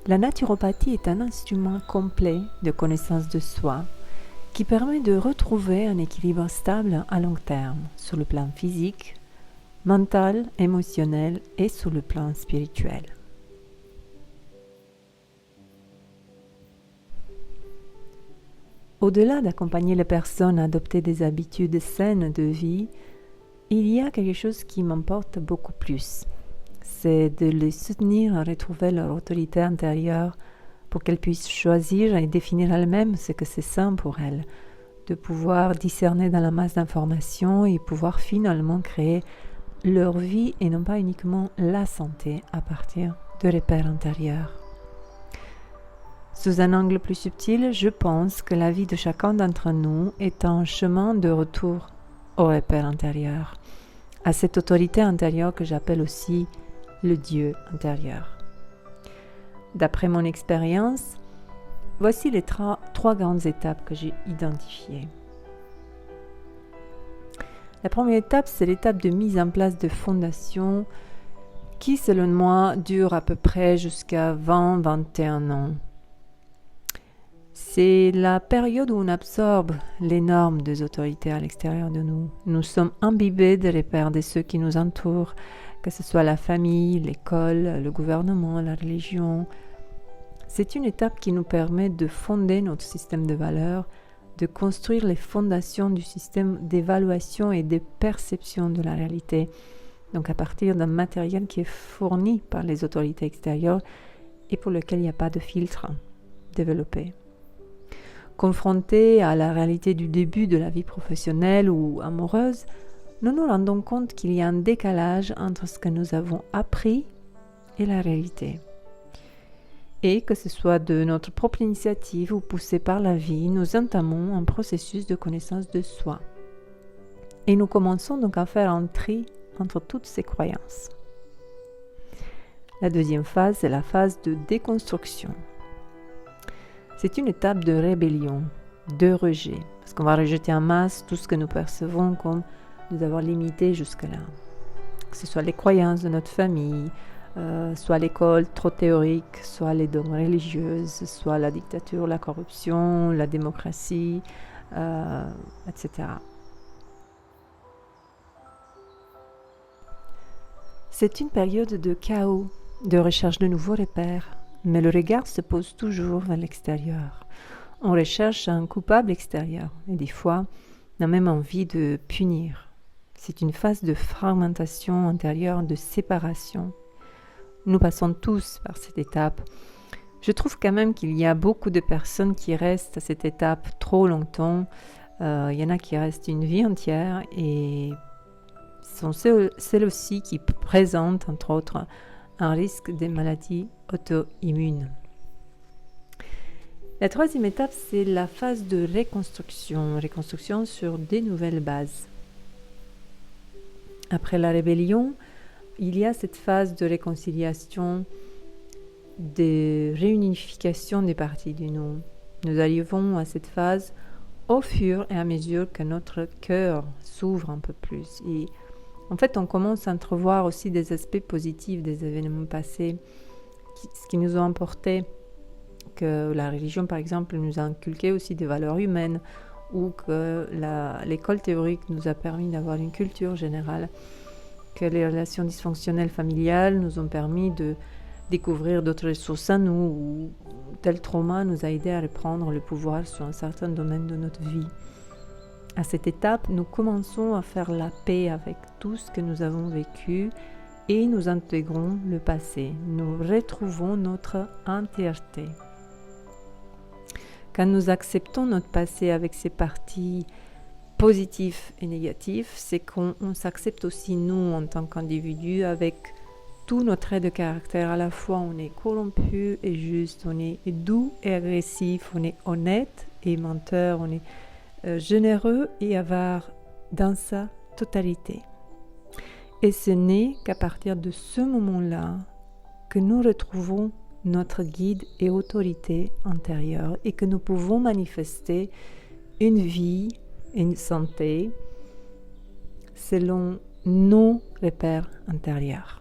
La naturopathie est un instrument complet de connaissance de soi qui permet de retrouver un équilibre stable à long terme sur le plan physique, mental, émotionnel et sur le plan spirituel. Au-delà d'accompagner les personnes à adopter des habitudes saines de vie, il y a quelque chose qui m'importe beaucoup plus. C'est de les soutenir à retrouver leur autorité intérieure pour qu'elles puissent choisir et définir elles-mêmes ce que c'est sain pour elles, de pouvoir discerner dans la masse d'informations et pouvoir finalement créer leur vie et non pas uniquement la santé à partir de repères intérieurs. Sous un angle plus subtil, je pense que la vie de chacun d'entre nous est un chemin de retour au repère intérieur, à cette autorité intérieure que j'appelle aussi le Dieu intérieur. D'après mon expérience, voici les trois grandes étapes que j'ai identifiées. La première étape, c'est l'étape de mise en place de fondation qui, selon moi, dure à peu près jusqu'à 20-21 ans. C'est la période où on absorbe les normes des autorités à l'extérieur de nous. Nous sommes imbibés des repères de ceux qui nous entourent, que ce soit la famille, l'école, le gouvernement, la religion. C'est une étape qui nous permet de fonder notre système de valeurs, de construire les fondations du système d'évaluation et de perception de la réalité, donc à partir d'un matériel qui est fourni par les autorités extérieures et pour lequel il n'y a pas de filtre développé. Confrontés à la réalité du début de la vie professionnelle ou amoureuse, nous nous rendons compte qu'il y a un décalage entre ce que nous avons appris et la réalité. Et que ce soit de notre propre initiative ou poussé par la vie, nous entamons un processus de connaissance de soi. Et nous commençons donc à faire un tri entre toutes ces croyances. La deuxième phase, c'est la phase de déconstruction. C'est une étape de rébellion, de rejet, parce qu'on va rejeter en masse tout ce que nous percevons comme nous avons limité jusque-là. Que ce soit les croyances de notre famille, soit l'école trop théorique, soit les dogmes religieuses, soit la dictature, la corruption, la démocratie, etc. C'est une période de chaos, de recherche de nouveaux repères, mais le regard se pose toujours vers l'extérieur. On recherche un coupable extérieur et des fois, on a même envie de punir. C'est une phase de fragmentation intérieure, de séparation. Nous passons tous par cette étape. Je trouve quand même qu'il y a beaucoup de personnes qui restent à cette étape trop longtemps. Il y en a qui restent une vie entière et sont celles aussi qui présentent, entre autres, un risque des maladies auto-immunes. La troisième étape, c'est la phase de reconstruction sur des nouvelles bases. Après la rébellion, il y a cette phase de réconciliation, de réunification des parties du nous. Nous arrivons à cette phase au fur et à mesure que notre cœur s'ouvre un peu plus. Et en fait, on commence à entrevoir aussi des aspects positifs des événements passés, ce qui nous a apporté, que la religion, par exemple, nous a inculqué aussi des valeurs humaines, ou que l'école théorique nous a permis d'avoir une culture générale, que les relations dysfonctionnelles familiales nous ont permis de découvrir d'autres ressources en nous, ou tel trauma nous a aidé à reprendre le pouvoir sur un certain domaine de notre vie. À cette étape, nous commençons à faire la paix avec tout ce que nous avons vécu et nous intégrons le passé. Nous retrouvons notre entièreté. Quand nous acceptons notre passé avec ses parties positives et négatives, c'est qu'on s'accepte aussi nous en tant qu'individus avec tous nos traits de caractère. À la fois, on est corrompu et juste, on est doux et agressif, on est honnête et menteur, on est généreux et avare dans sa totalité. Et ce n'est qu'à partir de ce moment-là que nous retrouvons notre guide et autorité intérieure et que nous pouvons manifester une vie, une santé selon nos repères intérieurs.